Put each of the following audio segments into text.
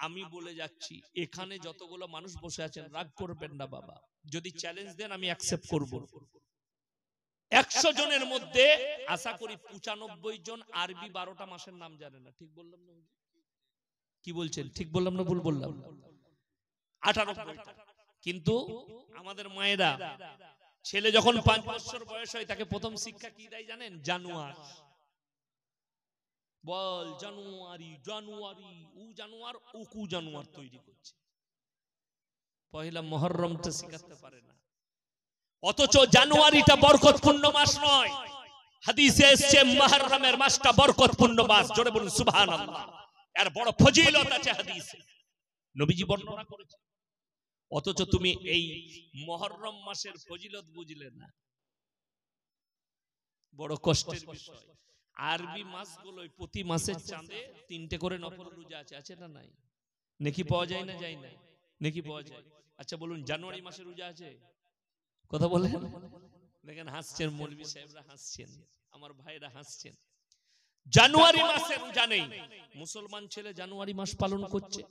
আমি বলে যাচ্ছি, এখানে যতগুলো মানুষ বসে আছেন রাগ করবেন না বাবা, যদি চ্যালেঞ্জ দেন আমি অ্যাকসেপ্ট করব। 100 জনের মধ্যে আশা করি 95 জন আরবি 12টা মাসের নাম জানে না। ঠিক বললাম না? কি বলছেন? ঠিক বললাম না ভুল বললাম? 98টা। কিন্তু আমাদের মায়েরা, ছেলে যখন 5 বছর বয়স হয় তাকে প্রথম শিক্ষা কি দেয় জানেন? জানুয়ার। বল জানুয়ারি, জানুয়ারি, উ জানুয়ার, উকু জানুয়ার তৈরি করছে। পহেলা মুহররমটা শিখাতে পারে না। অথচ জানুয়ারিটা বরকতপূর্ণ মাস নয়। হাদিসে এসেছে মুহররমের মাসটা বরকতপূর্ণ মাস। জোরে বলুন সুবহানাল্লাহ। এর বড় ফজিলত আছে হাদিসে, নবীজি বর্ণনা করেছে। অথচ তুমি এই মুহররম মাসের ফজিলত বুঝলে না, বড় কষ্টের বিষয়। আরবি মাসগুলো প্রতি মাসের চাঁদে 3টে করে নফল রোজা আছে, আছে না নাই? নেকি পাওয়া যায় না যায় না? নেকি পাওয়া যায়। আচ্ছা বলুন, জানুয়ারি মাসে রোজা আছে? কথা বলেন। দেখেন হাসছেন, মৌলভী সাহেবরা হাসছেন, আমার ভাইরা হাসছেন। জানুয়ারি মাসে রোজা নেই। মুসলমান ছেলে জানুয়ারি মাস পালন করছে।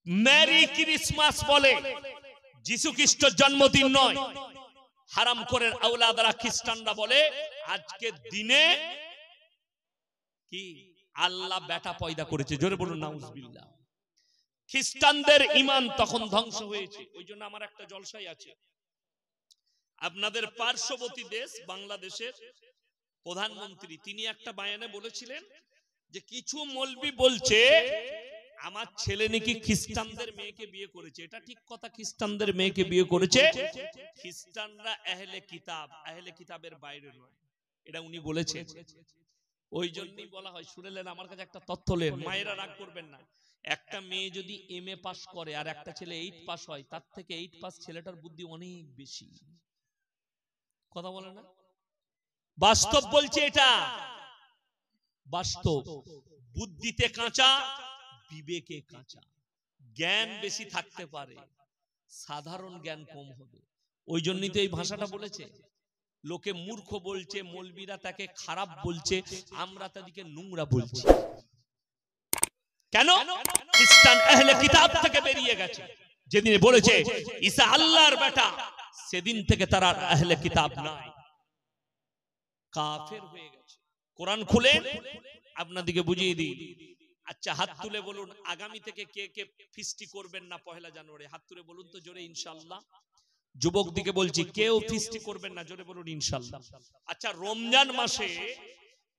মেরি ক্রিসমাস বলে, যিশু খ্রিস্টের জন্মদিন নয়। হারাম করে আওলাদরা খ্রিস্টানরা বলে আজকের দিনে কি আল্লাহ বেটা পয়দা করেছে। জোরে বলুন নাউজুবিল্লাহ। খ্রিস্টানদের ঈমান তখন ধ্বংস হয়েছে। ওই জন্য আমার একটা জলসাই আছে, আপনাদের পার্শ্ববর্তী দেশ বাংলাদেশের প্রধানমন্ত্রী তিনি একটা বায়ানে বলেছিলেন যে কিছু মৌলবি বলছে আমার ছেলে নাকি খ্রিস্টানদের মেয়েকে বিয়ে করেছে। এটা ঠিক কথা, খ্রিস্টানদের মেয়েকে বিয়ে করেছে। খ্রিস্টানরা আহলে কিতাব, আহলে কিতাবের বাইরে নয়, এটা উনি বলেছেন। ওই জন্যই বলা হয়, শুনেলেন আমার কাছে একটা তথ্য নেন, মায়েরা রাগ করবেন না। একটা মেয়ে যদি MA পাস করে আর একটা ছেলে 8 পাস হয়, তার থেকে 8 পাস ছেলেটার বুদ্ধি অনেক বেশি। কথা বলে না? বাস্তব বলছে, এটা বাস্তব। বুদ্ধিতে কাঁচা, বিবেকে কাঁচা। জ্ঞান বেশি থাকতে পারে, সাধারণ জ্ঞান কম হবে। ওই জন্যই তো এই ভাষাটা বলেছে। লোকে মূর্খ বলছে, মৌলবীরা তাকে খারাপ বলছে, আমরা তাদেরকে নোংরা বলছি। কেন? খ্রিস্টান আহলে কিতাব থেকে বেরিয়ে গেছে। যেদিন বলেছে ঈসা আল্লাহর বেটা, সেদিন থেকে তারা আহলে কিতাব নাই, কাফের হয়ে গেছে। কোরআন খুলে আপনাদেরকে বুঝিয়ে দিই। আচ্ছা হাত তুলে বলুন, আগামী থেকে কে কে ফিস্টি করবেন না পহেলা জানুয়ারি? হাত তুলে বলুন তো জোরে ইনশাআল্লাহ। যুবক দিকে বলছি, কেউ ফিস্টি করবেন না, জোরে বলুন ইনশাআল্লাহ। আচ্ছা রমজান মাসে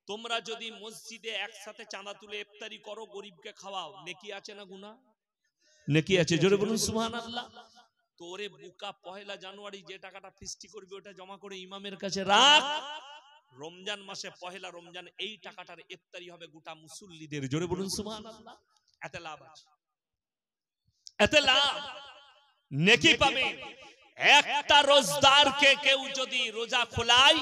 তোমরা যদি মসজিদে একসাথে চাঁদা তুলে ইফতারি করো, গরিবকে খাওয়াও, নেকি আছে না গুনাহ? নেকি আছে, জোরে বলুন সুবহানাল্লাহ। তোরে বুকা পহেলা জানুয়ারি যে টাকাটা ফিস্টি করবি ওটা জমা করে ইমামের কাছে রাখ। রমজান মাসে পহেলা রমজান এই টাকাটার ইফতারি হবে গোটা মুসল্লিদের। জোরে বলুন সুবহানাল্লাহ। এতে লাভ আছে, এতে লাভ, নেকি পাবে। একটা রোজদারকে কেউ যদি রোজা খোলায়,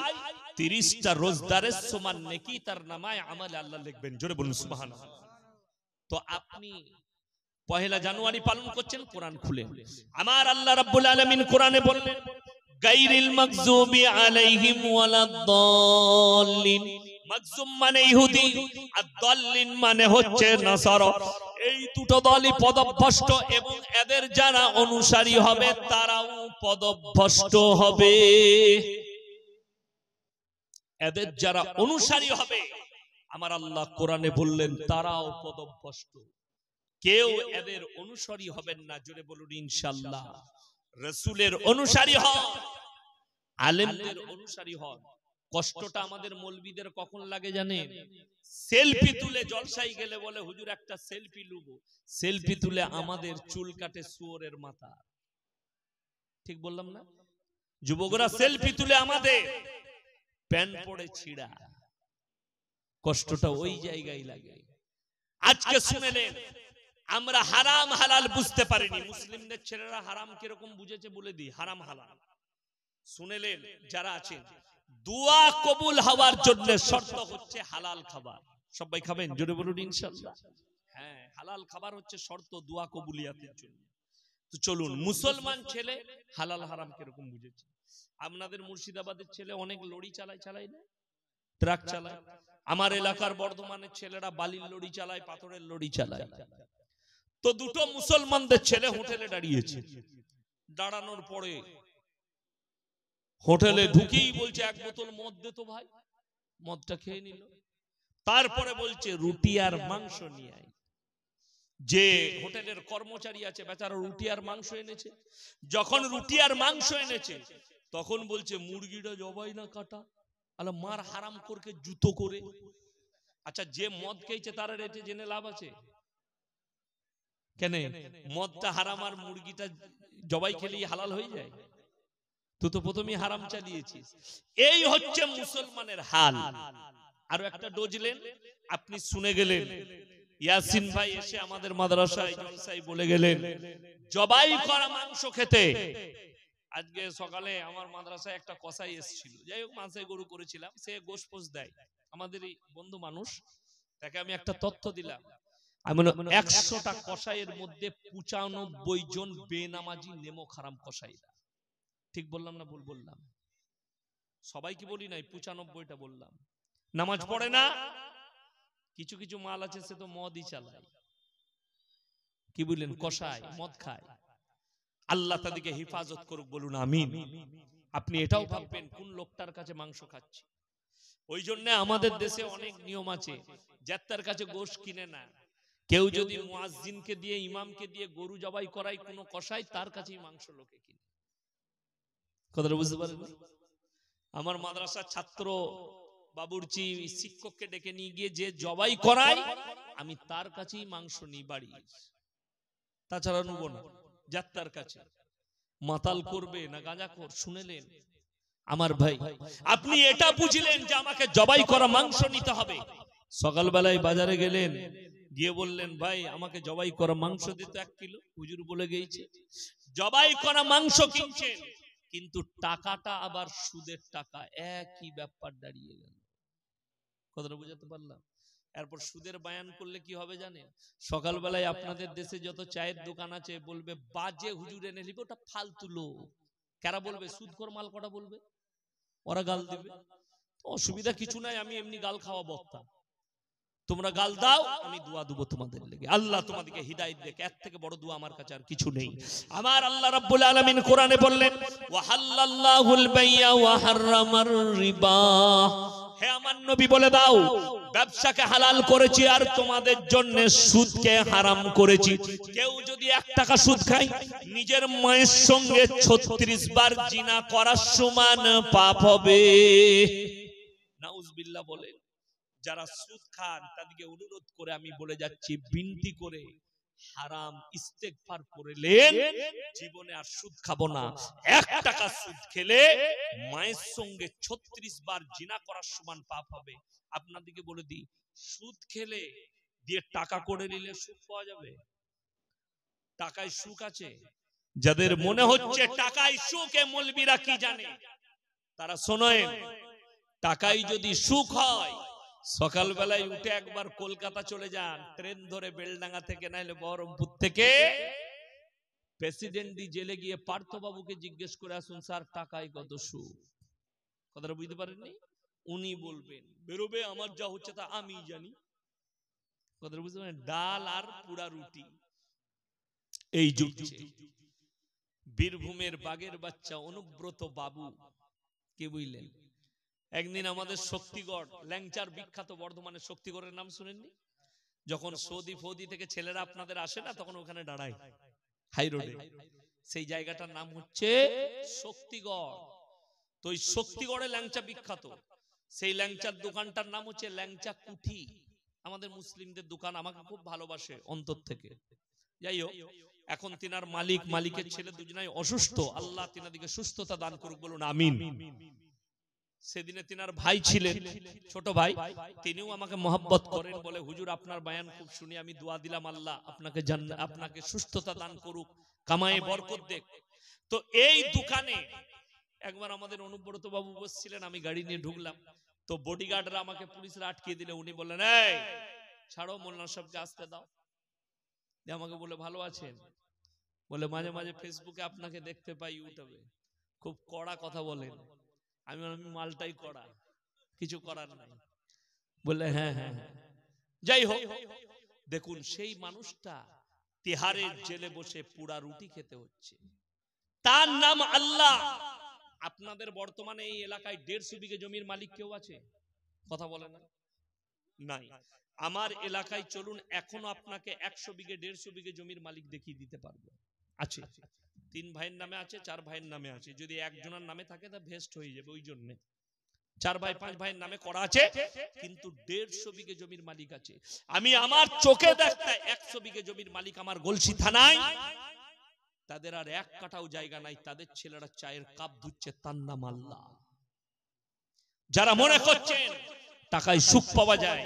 30টা রোজদারের সমান নেকি তার নামায় আমলে আল্লাহ লিখবেন। জোরে বলুন সুবহানাল্লাহ। তো আপনি পহেলা জানুয়ারি পালন করছেন, কোরআন খুলে আমার আল্লাহ রাব্বুল আলামিন কোরআনে বললেন গায়রিল মাগযুবি আলাইহিম ওয়ালাদ-দাল্লিন। মাগযুম মানে ইহুদি, আর দাল্লিন মানে হচ্ছে নাসারা। এই দুটো দলই পদভ্রষ্ট এবং এদের যারা অনুসারী হবে তারাও পদভ্রষ্ট হবে। এদের যারা অনুসারী হবে আমার আল্লাহ কোরআনে বললেন তারাও পদভ্রষ্ট। কেউ এদের অনুসারী হবেন না, জোরে বলুন ইনশাআল্লাহ। রাসূলের অনুসারী হন, আলেমদের অনুসারী হন। কষ্টটা আমাদের মৌলবীদের কখন লাগে জানেন? সেলফি তুলে জলসাই গেলে বলে হুজুর একটা সেলফি লুব। সেলফি তুলে আমাদের চুল কাটে শুয়োরের মাথা। ঠিক বললাম না? যুবকরা সেলফি তুলে আমাদের প্যান্ট পরে ছিঁড়া। কষ্টটা ওই জায়গায় লাগে। আজকে শুনেলেন আমরা হারাম হালাল বুঝতে পারিনি। মুসলিমদের ছেলেরা হারাম কিরকম বুঝেছে বলে দিই, হারাম হালাল শুনেলেন যারা আছেন। দোয়া কবুল হওয়ার জন্য শর্ত হচ্ছে হালাল খাবার। সবাই খাবেন, জোরে বলুন ইনশাআল্লাহ। হ্যাঁ, হালাল খাবার হচ্ছে শর্ত দোয়া কবুলিয়াতের জন্য। তো চলুন, মুসলমান ছেলে হালাল হারাম কিরকম বুঝেছে। আপনাদের মুর্শিদাবাদের ছেলে অনেক লরি চালায়, চালায় না? ট্রাক চালায়। আমার এলাকার বর্ধমানের ছেলেরা বালির লরি চালায়, পাথরের লরি চালায়। তো দুটো মুসলমানদের ছেলে হোটেলে দাঁড়িয়েছে, দাঁড়ানোর পরে হোটেলে ঢুকেই বলছে এক বোতল মদ দে তো ভাই, মদটা খেয়ে নিল। তারপরে বলছে রুটি আর মাংস নিয়ে আয়। যে হোটেলের কর্মচারী আছে বেচারা রুটি আর মাংস এনেছে, যখন রুটি আর মাংস এনেছে তখন বলছে মুরগিটা জবাই না কাটা, আলা মার হারাম করকে জুতো করে। আচ্ছা যে মদ খেয়েছে তার রেটে জেনে লাভ আছে কেন? মদটা হারাম আর মুরগিটা জবাই খেলেই হালাল হয়ে যায়? তুই তো প্রথমেই হারাম চালিয়েছিস। এই হচ্ছে মুসলমানের হাল। আরো একটা ডোজলেন, আপনি শুনে গেলেন ইয়াসিন ভাই এসে আমাদের মাদ্রাসায় জলসায় বলে গেলেন জবাই করা মাংস খেতে। আজকে সকালে আমার মাদ্রাসায় একটা কসাই এসেছিল, যাই হোক মাংসের গরু করেছিলাম, সে গোশ পোষ দেয়, আমাদেরই বন্ধু মানুষ, তাকে আমি একটা তথ্য দিলাম। আমি 100টা কসাইয়ের মধ্যে 95 জন বেনামাজি নেমক হারাম কসাইরা। ঠিক বললাম না ভুল বললাম? সবাই কি বলি নাই, 95টা বললাম। নামাজ পড়ে না, কিছু কিছু মাল আছে সে তো মদই চালায়, কি বললেন, কসাই মদ খায়। আল্লাহ তাদেরকে হেফাজত করুক, বলুন আমিন। আপনি এটাও ভাববেন কোন লোকটার কাছে মাংস খাচ্ছি। ওই জন্য আমাদের দেশে অনেক নিয়ম আছে, যার কাছে গোশ কিনে না। কেউ যদি মুয়াজ্জিনকে দিয়ে ইমামকে দিয়ে গরু জবাই করায় কোনো কসাই, তার কাছেই মাংস লোকে কিনে। কথাটা বুঝতে পারেন? আমার মাদ্রাসার ছাত্র বাবুর্চি শিক্ষককে ডেকে নিয়ে গিয়ে যে জবাই করায় আমি তার কাছেই মাংস নিই বাড়ি, তাছাড়া নেব না। যাত্রার কাছে মাতাল করবে না গাঁজাখোর, শুনেলেন আমার ভাই? আপনি এটা বুঝলেন যে আমাকে জবাই করা মাংস নিতে হবে। সকালবেলায় বাজারে গেলেন, গিয়ে বললেন ভাই আমাকে জবাই করা মাংস দিতে 1 কিলো। হুজুর বলে গেছে জবাই করা মাংস কিনছেন, কিন্তু টাকাটা আবার সুদের টাকা, একই ব্যাপার দাঁড়িয়ে গেল। কথাটা বুঝাতে পারলাম? এরপর সুদের বায়ান করলে কি হবে জানেন? সকালবেলায় আপনাদের দেশে যত চায়ের দোকান আছে বলবে বাজে হুজুর এনে নিবে, ওটা ফালতু লোক। কারা বলবে? সুদখোর মাল কটা বলবে, ওরা গাল দিবে। অসুবিধা কিছু নাই, আমি এমনি গাল খাওয়া বক্তা, তোমরা গাল দাও, আমি দোয়া দেব তোমাদের লেগে, আল্লাহ তোমাদেরকে হিদায়াত দেখ। এর থেকে বড় দোয়া আমার কাছে আর কিছু নেই। আমার আল্লাহ রাব্বুল আলামিন কোরআনে বললেন ওয়া হাল্লাল্লাহুল বাইয়া ওয়া হাররামার রিবা। হে আমার নবী বলে দাও ব্যবসাকে হালাল করেছি আর তোমাদের জন্য সুদকে হারাম করেছি। কেউ যদি 1 টাকা সুদ খায় নিজের মায়ের সঙ্গে 36 বার জিনা করার সমান পাপ হবে। নাউজুবিল্লাহ বলেন। যারা সুদ খান তাদেরকে অনুরোধ করে আমি বলে যাচ্ছি, বিনতি করে হারাম ইস্তেগফার করলেন, জীবনে আর সুদ খাবো না। 1 টাকা সুদ খেলে মায়ের সঙ্গে 36 বার জিনা করার সমান পাপ হবে। আপনাদেরকে বলে দিই, সুদ খেলে দিয়ে টাকা করে নিলে সুখ পাওয়া যাবে? টাকায় সুখ আছে? যাদের মনে হচ্ছে টাকায় সুখে, মৌলবীরা কি জানে, তারা শোনেন টাকায় যদি সুখ হয় সকালবেলায় উঠে একবার কলকাতা চলে যান, ট্রেন ধরে বেলডাঙ্গা থেকে নাইলে বহরমপুর থেকে প্রেসিডেন্ট জেলে গিয়ে পার্থবাবুকে জিজ্ঞেস করে আসুন স্যার টাকায় কত সুখ। কথাটা বুঝতে পারেননি? উনি বলবেন, বেরোবে আমার যা হচ্ছে তা আমি জানি। কথাটা বুঝতে পারেন? ডাল আর পুরা রুটি এই জুটছে। বীরভূমের বাগের বাচ্চা অনুব্রত বাবু, কে বুঝলেন? একদিন আমাদের শক্তিগড়, ল্যাংচার বিখ্যাত বর্ধমানের শক্তিগড়ের নাম শুনেননি? যখন সৌদি ফৌদি থেকে ছেলেরা আপনাদের আসে না, তখন ওখানে দাঁড়ায় হাই রোডে, সেই জায়গাটার নাম হচ্ছে শক্তিগড়। তো ওই শক্তিগড়ে ল্যাংচা বিখ্যাত, সেই ল্যাংচার দোকানটার নাম হচ্ছে ল্যাংচা কুঠি। আমাদের মুসলিমদের দোকান, আমাকে খুব ভালোবাসে অন্তর থেকে। যাই হোক, এখন তিনার মালিকের ছেলে দুজনাই অসুস্থ, আল্লাহ তিনাদিকে সুস্থতা দান করুক, বলুন আমিন। সেদিনে তিনার ভাই ছিলেন, ছোট ভাই, তিনিও আমাকে মহব্বত করেন, বলে হুজুর আপনার বয়ান খুব শুনি, আমি দোয়া দিলাম আল্লাহ আপনাকে সুস্থতা দান করুক, কামায়ে বরকত দেখ। তো এই দোকানে একবার আমাদের অনুব্রত বাবু বসছিলেন, আমি গাড়ি নিয়ে ঢুকলাম, তো বডিগার্ডরা আমাকে পুলিশরা আটকে দিলে, উনি বললেন এই ছাড়ো, মোল্লা সাহেবকে আসতে দাও। আমাকে বলে ভালো আছেন? বলে মাঝে মাঝে ফেসবুকে আপনাকে দেখতে পাই, ইউটিউবে খুব কড়া কথা বলেন। আমি মালটাই কড়া, কিছু করার নাই। বললে হ্যাঁ হ্যাঁ হ্যাঁ। যাই হোক, দেখুন সেই মানুষটা তিহারের জেলে বসে পুরা রুটি খেতে হচ্ছে, তার নাম আল্লাহ। আপনাদের বর্তমানে এই এলাকায় 150 বিঘে জমির মালিক কেউ আছে? কথা বলে না, নাই। আমার এলাকায় চলুন, এখনো আপনাকে 100 বিঘে 150 বিঘে জমির মালিক দেখিয়ে দিতে পারবো। আছে, 3 ভাইয়ের নামে আছে, 4 ভাইয়ের নামে আছে। যদি একজনের নামে থাকে তা ভেস্ট হয়ে যাবে, ওই জন্য 4 ভাই 5 ভাইয়ের নামে করা আছে, কিন্তু 150 বিঘে জমির মালিক আছে। আমি আমার চোখে দেখতে 100 বিঘে জমির মালিক আমার গলসি থানায়, তাদের আর 1 কাঠাও জায়গা নাই, তাদের ছেলেরা চায়ের কাপ ধুচ্ছে, তার নাম আল্লাহ। যারা মনে করছেন টাকায় সুখ পাওয়া যায়,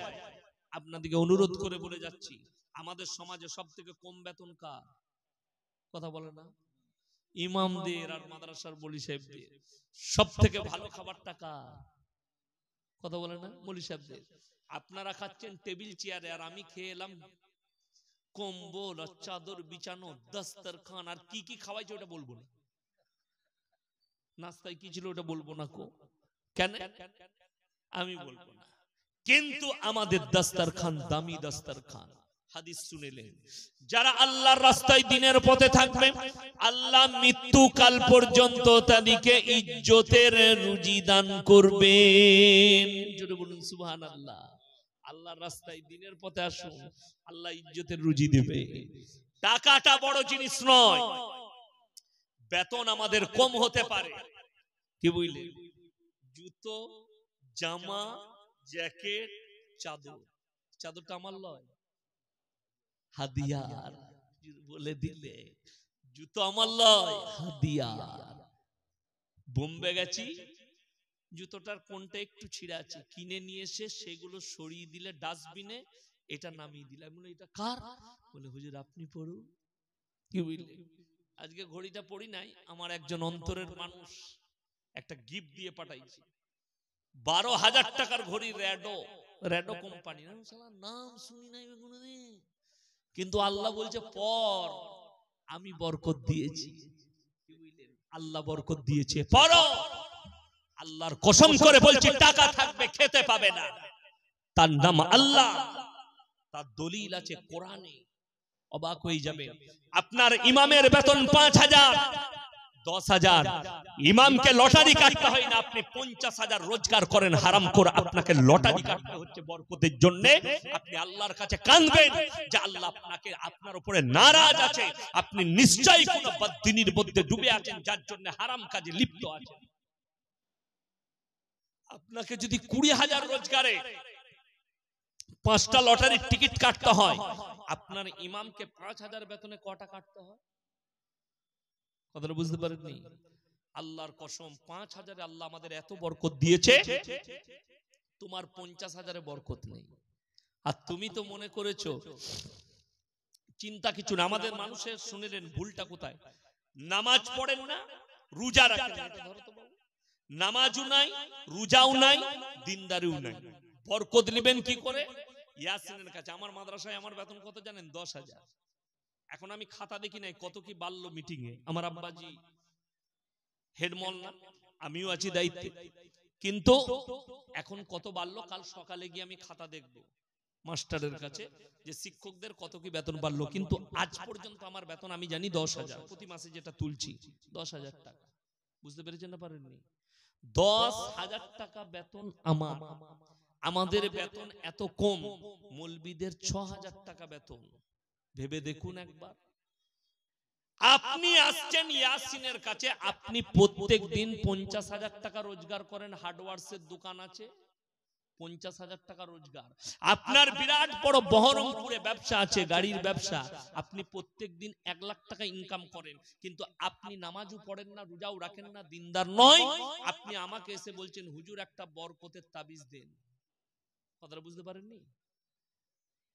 আপনাদেরকে অনুরোধ করে বলে যাচ্ছি, আমাদের সমাজে সব থেকে কম বেতন কার? কথা বলে না, ইমামদের আর মাদ্রাসার বলি সাহেবদের। সব থেকে ভালো খাবার টাকা, কথা বলে না, মলি সাহেবদের। আপনারা খাচ্ছেন টেবিল চেয়ারে, আর আমি খেয়ে এলাম কম্বল আর চাদর বিছানো, দস্তরখান, আর কি কি খাওয়াইছে ওটা বলবো না, নাস্তায় কি ছিল ওটা বলবো না। কেন আমি বলবো না, কিন্তু আমাদের দস্তরখান দামি দস্তরখান। হাদিস শুনেলেন, যারা আল্লাহর রাস্তায় দিনের পথে থাকবে, আল্লাহ মৃত্যুকাল পর্যন্ত তাদেরকে ইজ্জতের রুজি দান করবেন। জোরে বলুন সুবহানাল্লাহ। আল্লাহর রাস্তায় দিনের পথে আসুন, আল্লাহ ইজ্জতের রুজি দেবে। টাকাটা বড় জিনিস নয়, বেতন আমাদের কম হতে পারে, কি বুঝলেন? জুতো, জামা, জ্যাকেট, চাদর, চাদরটা আমার লয়, হাদিয়ার বলে দিলে। জুতো আমার লয়, হাদিয়ার। বোম্বে গেছি, জুতোটার কোনটা একটু ছিঁড়া আছে, কিনে নিয়ে এসে সেগুলো সরিয়ে দিলে ডাস্টবিনে, এটা নামিয়ে দিলাম। বলে এটা কার? বলে হুজুর আপনি পড়ুন। কি বুঝলেন? আজকে ঘড়িটা পড়ি নাই, আমার একজন অন্তরের মানুষ একটা গিফট দিয়ে পাঠাইছে, 12,000 টাকার ঘড়ি, রেডো, রেডো কোম্পানি, নাম শুনি নাই কোনোদিন, কিন্তু আল্লাহ বলছে পর, আমি বরকত দিয়েছি। আল্লাহ বরকত দিয়েছে, পড়ো। আল্লাহর কসম করে বলছি, টাকা থাকবে খেতে পাবে না, তার নাম আল্লাহ, তার দলিল আছে কোরআনে। অবাক হয়ে যাবে, আপনার ইমামের বেতন 5,000, 10,000। ইমামকে লটারি কাটতে হয় না, আপনি 50,000 রোজগার করেন হারাম করে, আপনাকে লটারি কাটতে হচ্ছে বরকতের জন্য। আপনি আল্লাহর কাছে কাঁদবেন যে আল্লাহ আপনাকে, আপনার উপরে নারাজ আছে, আপনি নিশ্চয়ই কোনো বদদিনীর মধ্যে ডুবে আছেন, যার জন্য হারাম কাজে লিপ্ত আছেন। আপনাকে যদি 20,000 রোজগারে 5টা লটারির টিকিট কাটতে হয়, আপনার ইমামকে 5,000 বেতনে কটা কাটতে হয়? কথাটা বুঝতে পারেননি? আল্লাহর কসম, 5,000 আল্লাহ আমাদের এত বরকত দিয়েছে, তোমার 50,000 বরকত নেই। আর তুমি তো মনে করেছো, চিন্তা কিছু না। আমাদের মানুষের শুনেলেন ভুলটা কোথায়? নামাজ পড়েন না, রোজা রাখেন না, নামাজও নাই, রোজাও নাই, দিনদারিও নাই, বরকত নেবেন কি করে? ইয়াসিনের কাছে। আমার মাদ্রাসায় আমার বেতন কত জানেন? 10,000। এখন আমি খাতা দেখি নাই কত কি বাড়লো মিটিং এ, আমার আব্বাজি হেডমল না, আমিও আছি দায়িত্বে, কিন্তু এখন কত বাড়লো কাল সকালে গিয়ে আমি খাতা দেখবো মাস্টারের কাছে, যে শিক্ষকদের কত কি বেতন বাড়লো। কিন্তু আজ পর্যন্ত আমার বেতন আমি জানি 10,000, প্রতি মাসে যেটা তুলছি 10,000 টাকা। বুঝতে পেরেছেন না পারেননি? 10,000 টাকা বেতন আমার। আমাদের বেতন এত কম, মৌলবীদের 6,000 টাকা বেতন। ভেবে দেখুন একবার। আপনি আসছেন ইয়াসিনের কাছে, আপনি প্রত্যেক দিন 50,000 টাকা রোজগার করেন, হার্ডওয়ার্সের দোকান আছে, 50,000 টাকা রোজগার। আপনার বিরাট বড় বহরমপুরে ব্যবসা আছে, গাড়ির ব্যবসা, আপনি প্রত্যেক দিন 1 লাখ টাকা ইনকাম করেন, কিন্তু আপনি নামাজও পড়েন না, রোজাও রাখেন না, দিনদার নয়। আপনি আমাকে এসে বলছেন হুজুর একটা বরকতের তাবিজ দেন। কথাটা বুঝতে পারেননি?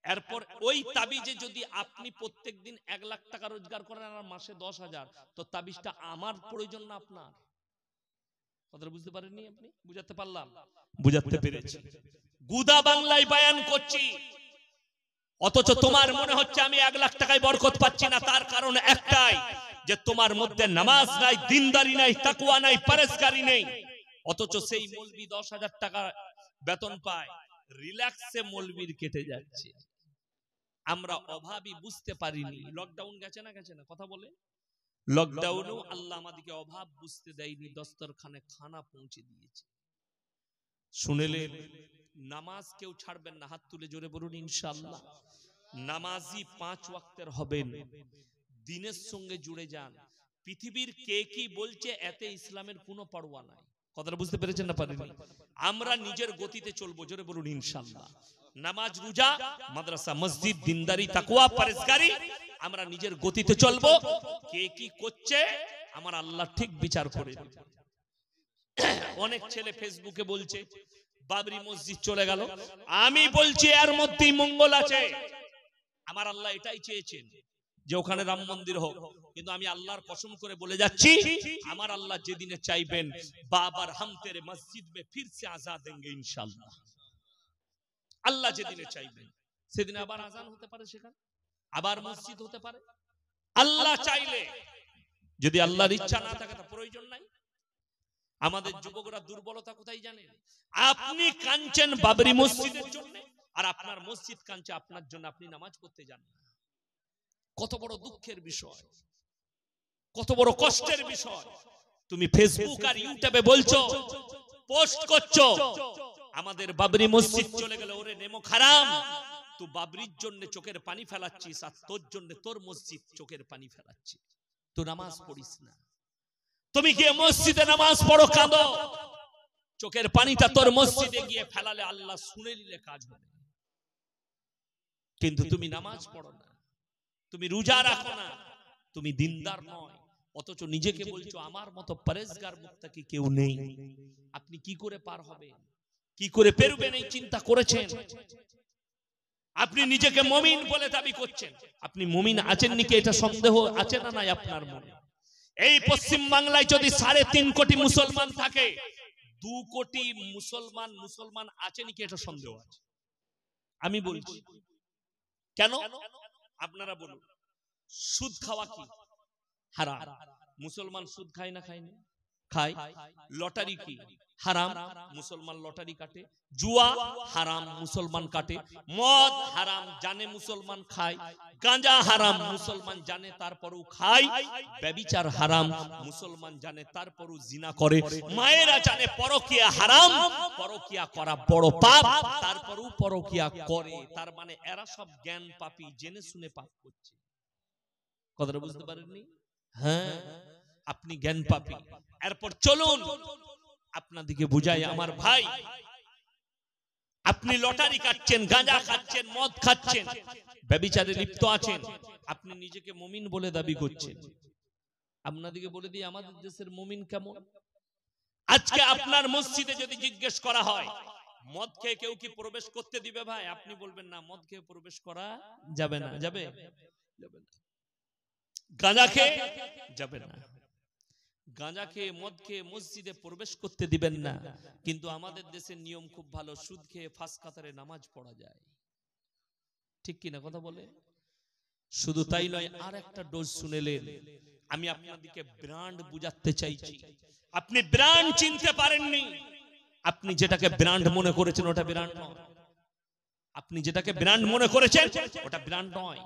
এরপর ওই তাবিজে যদি আপনি প্রত্যেক দিন 1 লাখ টাকা রোজগার করেন আর মাসে 10,000, তো তাবিজটা আমার প্রয়োজন না আপনার? কথাটা বুঝতে পারেননি? আপনি বুঝাতে পারলাম? বুঝাতে পেরেছি। গুদা বাংলায় বয়ান করছি, অথচ তোমার মনে হচ্ছে আমি 1 লাখ টাকায় বরকত পাচ্ছি না। তার কারণ একটাই, যে তোমার মধ্যে নামাজ নাই, দিনদারি নাই, তাকওয়া নাই, পরহেজগারি নেই। অথচ সেই মৌলবি 10,000 টাকা বেতন পায়, রিল্যাক্সে মৌলবির কেটে যাচ্ছে। আমরা অভাবী বুঝতে পারিনি। লকডাউন গেছে না কথা বলে, লকডাউনেও আল্লাহ আমাদেরকে অভাব বুঝতে দেয়নি, দস্তরখানে খানা পৌঁছে দিয়েছে। শুনেলেন নামাজ কেউ ছাড়বেন না, হাত তুলে জোরে বলুন ইনশাআল্লাহ। নামাজি 5 ওয়াক্তের হবেন, দিনের সঙ্গে জুড়ে যান। পৃথিবীর কে কি বলছে এতে ইসলামের কোনো পরোয়া নাই। কথাটা বুঝতে পেরেছেন না পারেননি? আমরা নিজের গতিতে চলবো, জোরে বলুন ইনশাআল্লাহ। নামাজ, রোজা, মাদ্রাসা, মসজিদ, দিনদারি, তাকওয়া, পরহেজগারি, আমরা নিজের গতিতে চলবো। কে কি করছে আমার আল্লাহ ঠিক বিচার করে দেবে। অনেক ছেলে ফেসবুকে বলছে বাবরি মসজিদ চলে গেল, আমি বলছি এর মধ্যেই মঙ্গল আছে। আমার আল্লাহ এটাই চেয়েছেন যে ওখানে রাম মন্দির হোক, কিন্তু আমি আল্লাহর কসম করে বলে যাচ্ছি, আমার আল্লাহ যেদিনে চাইবেন বাবার হাম তেরে মসজিদ মে ফির সে আজাদ দেंगे ইনশাআল্লাহ। আল্লাহ যেদিনে চাইবেন সেদিন আবার আজান হতে পারে, সেখানে আবার মসজিদ হতে পারে, আল্লাহ চাইলে। যদি আল্লাহর ইচ্ছা না থাকে তা প্রয়োজন নাই। আমাদের যুবকরা দুর্বলতা কোথায় জানেন? আপনি কাঁদছেন বাবরি মসজিদের জন্য, আর আপনার মসজিদ কাঁদছে আপনার জন্য, আপনি নামাজ পড়তে যান না। কত বড় দুঃখের বিষয়, কত বড় কষ্টের বিষয়। তুমি ফেসবুক আর ইউটিউবে বলছো, পোস্ট করছো আমাদের বাবরি মসজিদ চলে গেল, ওরে নেমো হারাম। তুই বাবরির জন্য চোখের পানি ফেলাচ্ছিস, আর তোর জন্য তোর মসজিদ চোখের পানি ফেলাচ্ছে। তুই নামাজ পড়িস না, তুমি গিয়ে মসজিদে নামাজ পড়ো, কাঁদো। চোখের পানিটা তোর মসজিদে গিয়ে ফেলালে আল্লাহ শুনে নিলে কাজ হবে। কিন্তু তুমি নামাজ পড়ো না, তুমি রোজা রাখো না, তুমি দিনদার নয়, অথচ নিজেকে বলছো আমার মতো পরেজগার মুত্তাকি কেউ নেই। আপনি কি করে পার হবেন, কি করে পেরবেন এই চিন্তা করেছেন? আপনি নিজেকে মুমিন বলে দাবি করছেন, আপনি মুমিন আছেন নাকি এটা সন্দেহ আছে না নাই আপনার মনে? এই পশ্চিম বাংলায় যদি 3.5 কোটি মুসলমান থাকে, 2 কোটি মুসলমান আছে নাকি এটা সন্দেহ আছে। আমি বলছি কেন, আপনারা বলুন। সুদ খাওয়া কি হারাম? মুসলমান সুদ খায় না খায় না? খায়। লটারি কি হারাম? মুসলমান লটারি কাটে। জুয়া হারাম, মুসলমান কাটে। মদ হারাম, জানে মুসলমান খায়। গাঁজা হারাম, মুসলমান জানে তারপরও খায়। ব্যভিচার হারাম, মুসলমান জানে তারপরও জিনা করে। মায়েরা জানে পরকিয়া হারাম, পরকিয়া করা বড় পাপ, তারপরও পরকিয়া করে। তার মানে এরা সব জ্ঞান পাপী, জেনে শুনে পাপ করছে। কথাটা বুঝতে পারেননি? হ্যাঁ, আপনি জ্ঞান পাপী। এরপর চলুন আপনাদিকে বুঝাই আমার ভাই, আপনি লটারি কাটছেন, গাঁজা খাচ্ছেন, মদ খাচ্ছেন, ব্যভিচারে লিপ্ত আছেন, আপনি নিজেকে মুমিন বলে দাবি করছেন। আপনাদিকে বলে দিই আমাদের দেশের মুমিন কেমন। আজকে আপনার মসজিদে যদি জিজ্ঞেস করা হয় মদ খেয়ে কেউ কি প্রবেশ করতে দিবে ভাই, আপনি বলবেন না, মদ খেয়ে প্রবেশ করা যাবে না। যাবে? যাবে না। গাঁজা খেয়ে যাবে না, গাঁজা খেয়ে মদ খেয়ে মসজিদে প্রবেশ করতে দিবেন না। কিন্তু আমাদের দেশের নিয়ম খুব ভালো, সুদ খেয়ে ফাঁস কাতারে নামাজ পড়া যায়। ঠিক কিনা কথা বলে? শুধু তাই নয়, আর একটা ডোজ শুনেলেন। আমি আপনাদেরকে ব্র্যান্ড বুঝাতে চাইছি। আপনি ব্র্যান্ড চিনতে পারেননি। আপনি যেটাকে ব্র্যান্ড মনে করেছেন ওটা ব্র্যান্ড নয়। আপনি যেটাকে ব্র্যান্ড মনে করেছেন ওটা ব্র্যান্ড নয়।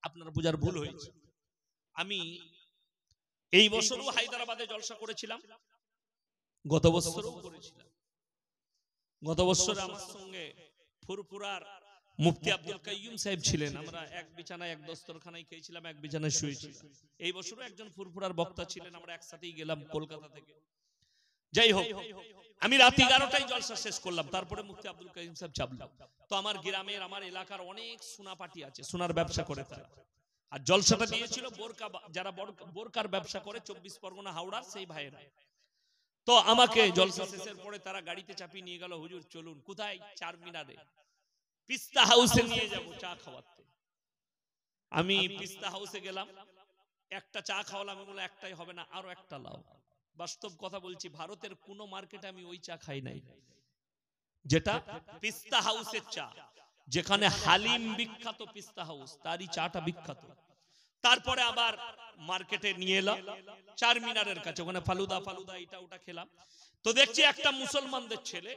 আপনার বোঝার ভুল হয়েছে। আমি এই বছরও হায়দ্রাবাদে জলসা করেছিলাম, গত বছরও করেছিলাম। গত বছর আমার সঙ্গে ফুরফুরার মুফতি আব্দুল কাইয়ুম সাহেব ছিলেন। আমরা এক বিছানায় এক দস্তরখানায় খেয়েছিলাম, এক বিছানায় শুয়েছিলাম। এই বছরও একজন ফুরফুরার বক্তা ছিলেন, আমরা একসাথেই গেলাম কলকাতা থেকে। যাই হোক, আমি রাত 11টায় জলসা শেষ করলাম, তারপরে মুফতি আব্দুল কাইয়ুম সাহেব চাপলাম। তো আমার গ্রামের, আমার এলাকার অনেক সোনা পাটি আছে, সোনার ব্যবসা করে তারা। আর জলসাটা দিয়েছিল বোরকা, যারা বোরকার ব্যবসা করে 24 পরগনা হাওড়া, সেই ভাইয়েরা। তো আমাকে জলসা শেষের পরে তারা গাড়িতে চাপিয়ে নিয়ে গেল, হুজুর চলুন। কোথায়? চারমিনারে পিস্তা হাউসে নিয়ে যাব চা খাওয়াতে। আমি পিস্তা হাউসে গেলাম, একটা চা খাওয়ালাম, আমি বললাম একটাই হবে না, আরো একটা লাও। বাস্তব কথা বলছি, ভারতের কোন মার্কেটে আমি ওই চা খাই নাই যেটা পিস্তা হাউসের চা। যেখানে হালিম বিখ্যাত, পিস্তা হাউস তারই চাটা বিখ্যাত। তারপরে আবার মার্কেটে নিয়ে এলাম চারমিনারের কাছে, ওখানে ফালুদা এটা ওটা খেলাম। তো দেখছি একটা মুসলমানদের ছেলে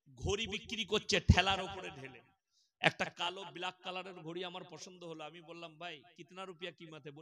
ঘড়ি বিক্রি করছে ঠেলার উপরে ঢেলে। একটা কালো ব্ল্যাক কালারের ঘড়ি আমার পছন্দ হলো, আমি বললাম ভাই কিতনা রুপিয়া কিমত है?